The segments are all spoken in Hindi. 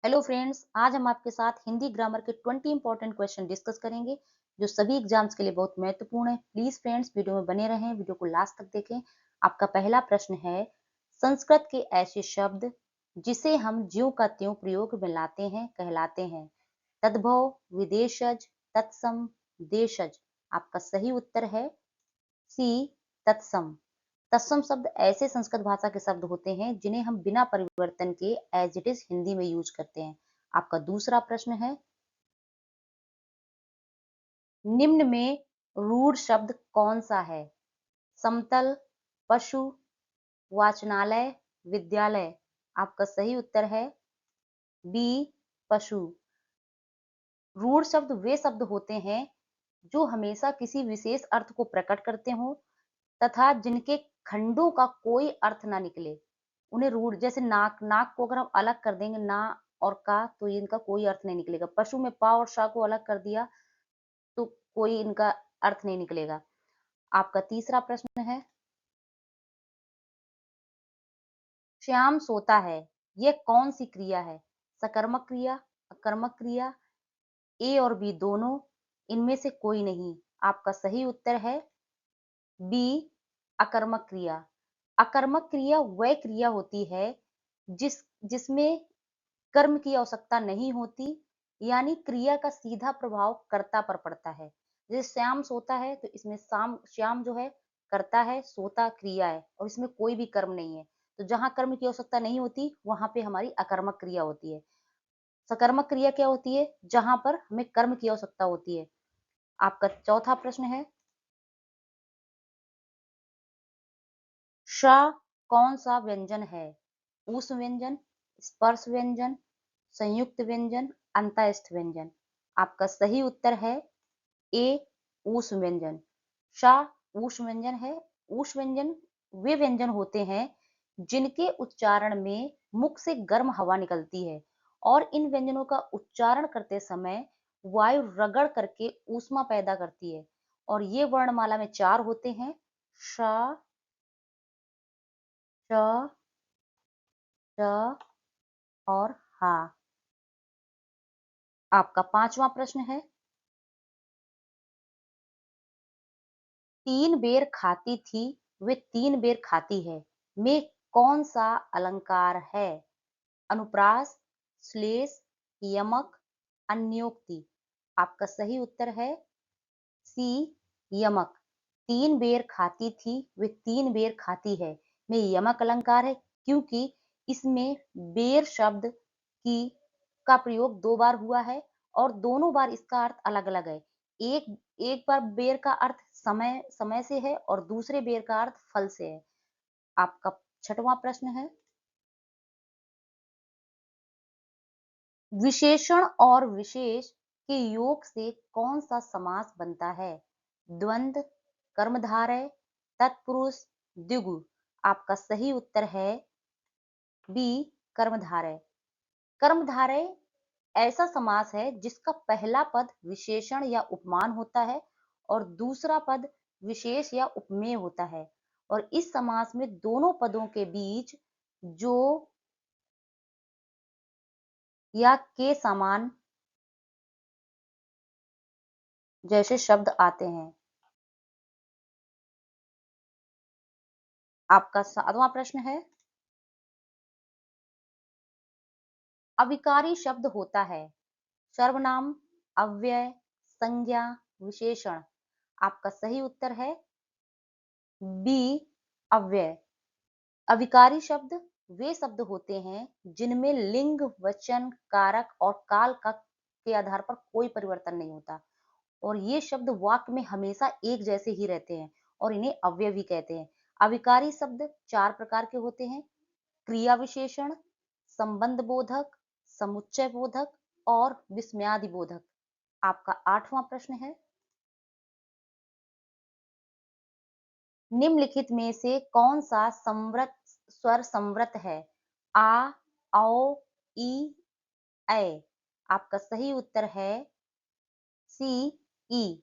हेलो फ्रेंड्स, आज हम आपके साथ हिंदी ग्रामर के 20 इंपॉर्टेंट क्वेश्चन डिस्कस करेंगे जो सभी एग्जाम्स के लिए बहुत महत्वपूर्ण है। प्लीज फ्रेंड्स वीडियो में बने रहें, वीडियो को लास्ट तक देखें। आपका पहला प्रश्न है, संस्कृत के ऐसे शब्द जिसे हम ज्यों का त्यों प्रयोग में लाते हैं कहलाते हैं? तद्भव, विदेशज, तत्सम, देशज। आपका सही उत्तर है सी, तत्सम। तत्सम शब्द ऐसे संस्कृत भाषा के शब्द होते हैं जिन्हें हम बिना परिवर्तन के एज इट इज हिंदी में यूज करते हैं। आपका दूसरा प्रश्न है, निम्न में रूढ़ शब्द कौन सा है? समतल, पशु, वाचनालय, विद्यालय। आपका सही उत्तर है बी, पशु। रूढ़ शब्द वे शब्द होते हैं जो हमेशा किसी विशेष अर्थ को प्रकट करते हो तथा जिनके खंडों का कोई अर्थ ना निकले, उन्हें रूढ़। जैसे नाक, नाक को अगर हम अलग कर देंगे ना और का, तो ये इनका कोई अर्थ नहीं निकलेगा। पशु में पा और शा को अलग कर दिया तो कोई इनका अर्थ नहीं निकलेगा। आपका तीसरा प्रश्न है, श्याम सोता है, यह कौन सी क्रिया है? सकर्मक क्रिया, अकर्मक क्रिया, ए और बी दोनों, इनमें से कोई नहीं। आपका सही उत्तर है बी, अकर्मक क्रिया। अकर्मक क्रिया वह क्रिया होती है जिसमें कर्म की आवश्यकता नहीं होती, यानी क्रिया का सीधा प्रभाव कर्ता पर पड़ता है। जैसे श्याम सोता है तो इसमें श्याम जो है कर्ता है, सोता क्रिया है और इसमें कोई भी कर्म नहीं है। तो जहां कर्म की आवश्यकता नहीं होती वहां पे हमारी अकर्मक क्रिया होती है। सकर्मक क्रिया क्या होती है? जहां पर हमें कर्म की आवश्यकता होती है। आपका चौथा प्रश्न है, श कौन सा व्यंजन है? ऊष्म व्यंजन, स्पर्श व्यंजन, संयुक्त व्यंजन, अंतःस्थ व्यंजन। आपका सही उत्तर है ए, ऊष्म व्यंजन। श ऊष्म व्यंजन है। ऊष्म व्यंजन वे व्यंजन होते हैं जिनके उच्चारण में मुख से गर्म हवा निकलती है और इन व्यंजनों का उच्चारण करते समय वायु रगड़ करके ऊष्मा पैदा करती है। और ये वर्णमाला में 4 होते हैं, श, श, श और हा। आपका पांचवा प्रश्न है, 3 बेर खाती थी वे 3 बेर खाती है में कौन सा अलंकार है? अनुप्रास, श्लेष, यमक, अन्योक्ति। आपका सही उत्तर है सी, यमक। 3 बेर खाती थी वे 3 बेर खाती है में यमक अलंकार है, क्योंकि इसमें बेर शब्द की का प्रयोग 2 बार हुआ है और दोनों बार इसका अर्थ अलग-अलग है। एक एक बार बेर का अर्थ समय समय से है और दूसरे बेर का अर्थ फल से है। आपका छठवां प्रश्न है, विशेषण और विशेष के योग से कौन सा समास बनता है? द्वंद्व, कर्मधारय, तत्पुरुष, द्विगु। आपका सही उत्तर है बी, कर्मधारय। कर्मधारय ऐसा समास है जिसका पहला पद विशेषण या उपमान होता है और दूसरा पद विशेष या उपमेय होता है। और इस समास में दोनों पदों के बीच जो या के समान जैसे शब्द आते हैं। आपका 7वां प्रश्न है, अविकारी शब्द होता है सर्वनाम, अव्यय, संज्ञा, विशेषण। आपका सही उत्तर है बी, अव्यय। अविकारी शब्द वे शब्द होते हैं जिनमें लिंग, वचन, कारक और काल का के आधार पर कोई परिवर्तन नहीं होता और ये शब्द वाक्य में हमेशा एक जैसे ही रहते हैं और इन्हें अव्यय भी कहते हैं। अविकारी शब्द 4 प्रकार के होते हैं, क्रिया विशेषण, संबंध बोधक, समुच्चय बोधक और विस्मयादि बोधक। आपका 8वां प्रश्न है, निम्नलिखित में से कौन सा संवृत स्वर संवृत है? आ, औ, ई, ऐ। आपका सही उत्तर है सी, ई।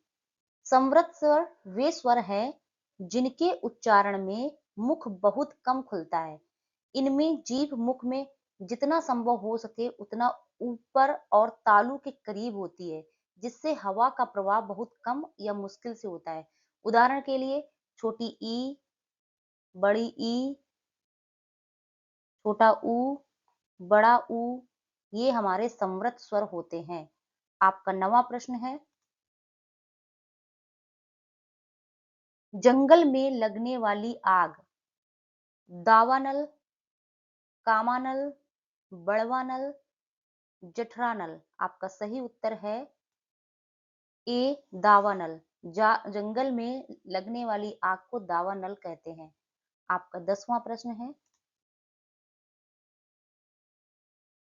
संवृत स्वर वे स्वर हैं जिनके उच्चारण में मुख बहुत कम खुलता है। इनमें जीभ मुख में जितना संभव हो सके उतना ऊपर और तालु के करीब होती है, जिससे हवा का प्रवाह बहुत कम या मुश्किल से होता है। उदाहरण के लिए छोटी ई, बड़ी ई, छोटा ऊ, बड़ा ऊ, ये हमारे समृद्ध स्वर होते हैं। आपका 9वां प्रश्न है, जंगल में लगने वाली आग, दावानल, कामानल, बड़वानल, जठरानल। आपका सही उत्तर है ए, दावानल। जंगल में लगने वाली आग को दावानल कहते हैं। आपका 10वां प्रश्न है,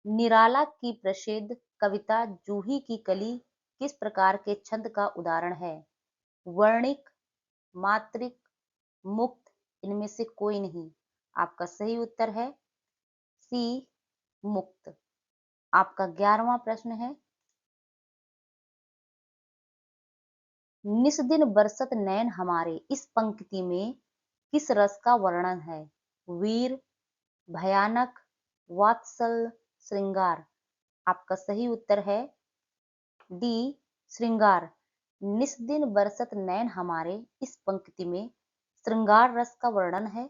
निराला की प्रसिद्ध कविता जूही की कली किस प्रकार के छंद का उदाहरण है? वर्णिक, मात्रिक, मुक्त, इनमें से कोई नहीं। आपका सही उत्तर है सी, मुक्त। आपका 11वां प्रश्न है, निस दिन बरसत नैन हमारे, इस पंक्ति में किस रस का वर्णन है? वीर, भयानक, वात्सल, श्रृंगार। आपका सही उत्तर है डी, श्रृंगार। निस दिन बरसत नैन हमारे, इस पंक्ति में श्रृंगार रस का वर्णन है।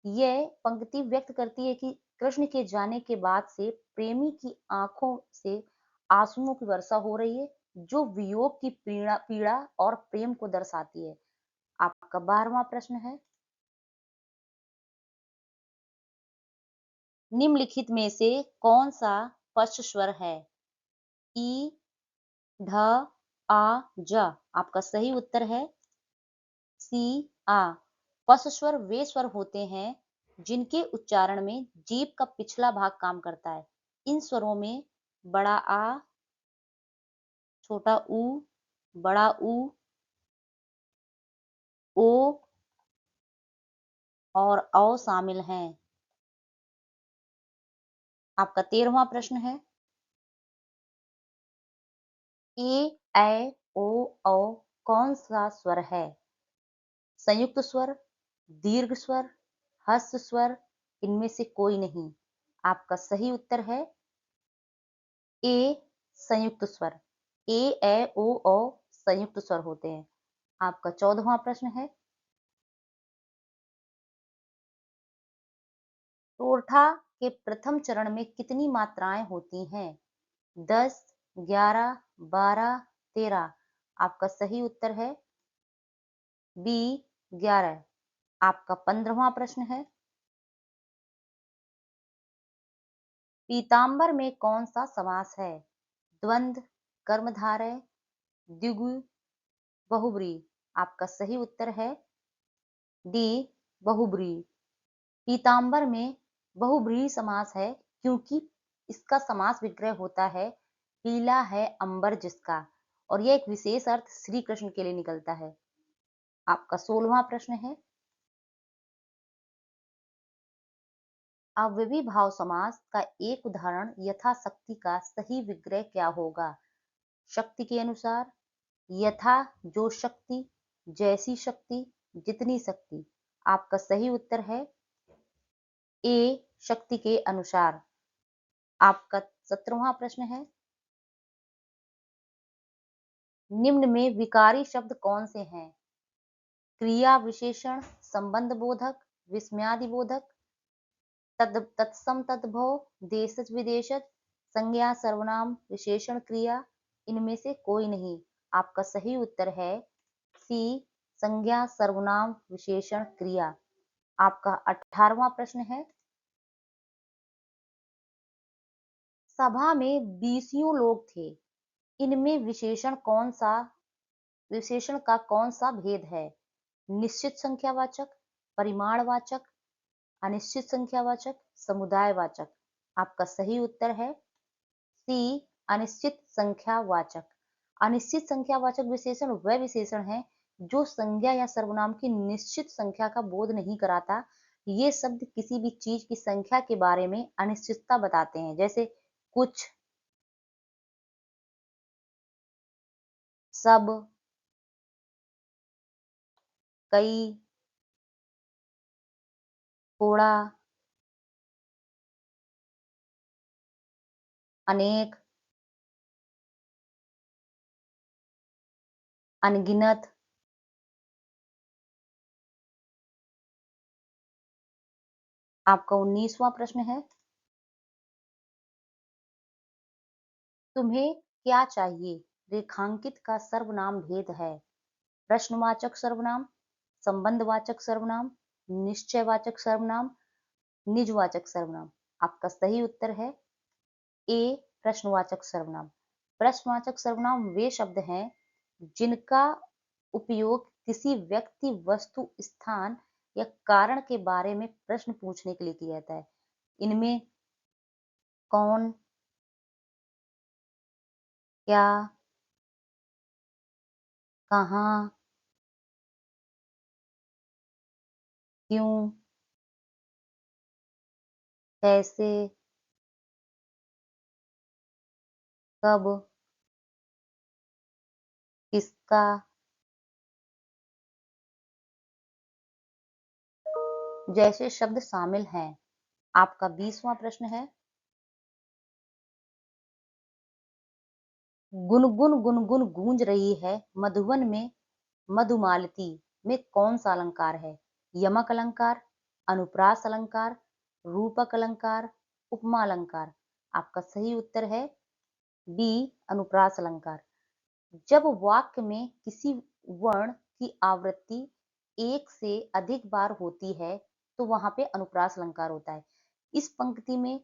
यह पंक्ति व्यक्त करती है कि कृष्ण के जाने के बाद से प्रेमी की आंखों से आंसुओं की वर्षा हो रही है, जो वियोग की पीड़ा पीड़ा और प्रेम को दर्शाती है। आपका 12वां प्रश्न है, निम्नलिखित में से कौन सा पश्च स्वर है? ई, ढ, आ, ज। आपका सही उत्तर है सी, आ। पश्च स्वर वे स्वर होते हैं जिनके उच्चारण में जीभ का पिछला भाग काम करता है। इन स्वरों में बड़ा आ, छोटा ऊ, बड़ा ऊ, ओ और औ शामिल हैं। आपका 13वां प्रश्न है, ए, ऐ, ओ, औ कौन सा स्वर है? संयुक्त स्वर, दीर्घ स्वर, ह्रस्व स्वर, इनमें से कोई नहीं। आपका सही उत्तर है ए, संयुक्त स्वर। ए, ऐ, ओ, औ संयुक्त स्वर होते हैं। आपका 14वां प्रश्न है, टोरठा के प्रथम चरण में कितनी मात्राएं होती हैं? 10, 11, 12, 13। आपका सही उत्तर है बी, 11। आपका 15वां प्रश्न है, पीताम्बर में कौन सा समास है? द्वंद्व, कर्मधारय, द्विगु, बहुब्रीहि। आपका सही उत्तर है डी, बहुब्रीहि। पीताम्बर में बहुब्रीहि समास है क्योंकि इसका समास विग्रह होता है पीला है अंबर जिसका, और यह एक विशेष अर्थ श्री कृष्ण के लिए निकलता है। आपका 16वां प्रश्न है, अव्ययीभाव समास का एक उदाहरण यथाशक्ति का सही विग्रह क्या होगा? शक्ति के अनुसार, यथा जो शक्ति, जैसी शक्ति, जितनी शक्ति। आपका सही उत्तर है ए, शक्ति के अनुसार। आपका 17वां प्रश्न है, निम्न में विकारी शब्द कौन से हैं? क्रिया विशेषण, संबंध बोधक, विस्मयादि बोधक, तत्सम तद्भव, देशज विदेशज, संज्ञा सर्वनाम विशेषण क्रिया, इनमें से कोई नहीं। आपका सही उत्तर है सी, संज्ञा सर्वनाम विशेषण क्रिया। आपका 18वां प्रश्न है, सभा में 20 लोग थे, इनमें विशेषण का कौन सा भेद है? निश्चित संख्यावाचक, परिमाणवाचक, अनिश्चित संख्यावाचक, समुदायवाचक। आपका सही उत्तर है सी, अनिश्चित संख्यावाचक। अनिश्चित संख्यावाचक विशेषण वह विशेषण है जो संज्ञा या सर्वनाम की निश्चित संख्या का बोध नहीं कराता। ये शब्द किसी भी चीज की संख्या के बारे में अनिश्चितता बताते हैं, जैसे कुछ, सब, कई, थोड़ा, अनेक, अनगिनत, आपका 19वां प्रश्न है, तुम्हें क्या चाहिए? रेखांकित का सर्वनाम भेद है। प्रश्नवाचक सर्वनाम, संबंधवाचक सर्वनाम, निश्चयवाचक सर्वनाम, निजवाचक सर्वनाम। आपका सही उत्तर है ए, प्रश्नवाचक सर्वनाम। प्रश्नवाचक सर्वनाम वे शब्द हैं जिनका उपयोग किसी व्यक्ति, वस्तु, स्थान या कारण के बारे में प्रश्न पूछने के लिए किया जाता है। इनमें कौन, क्या, कहाँ, क्यों, कैसे, कब, किसका जैसे शब्द शामिल हैं। आपका 20वां प्रश्न है, गुनगुन गुनगुन गूंज रही है मधुवन में, मधुमालती में कौन सा अलंकार है? यमक अलंकार, अनुप्रास अलंकार, रूपक अलंकार, उपमा अलंकार। आपका सही उत्तर है बी, अनुप्रास अलंकार। जब वाक्य में किसी वर्ण की आवृत्ति एक से अधिक बार होती है तो वहां पे अनुप्रास अलंकार होता है। इस पंक्ति में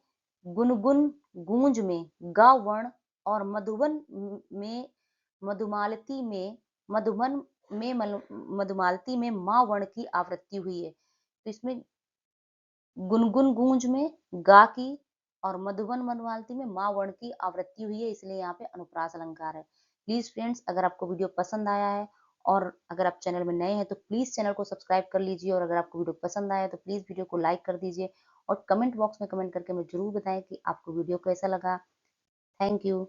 गुनगुन, गूंज में ग वर्ण और मधुवन में, मधुमालती में, मधुबन में, मधुमालती में मां वर्ण की आवृत्ति हुई है। तो इसमें गुनगुन गूंज में गा की और मधुबन मधुमालती में मां वर्ण की आवृत्ति हुई है, इसलिए यहाँ पे अनुप्रास अलंकार है। प्लीज फ्रेंड्स, अगर आपको वीडियो पसंद आया है और अगर आप चैनल में नए हैं तो प्लीज चैनल को सब्सक्राइब कर लीजिए, और अगर आपको वीडियो पसंद आया तो प्लीज वीडियो को लाइक कर दीजिए और कमेंट बॉक्स में कमेंट करके मुझे जरूर बताएं कि आपको वीडियो कैसा लगा। Thank you.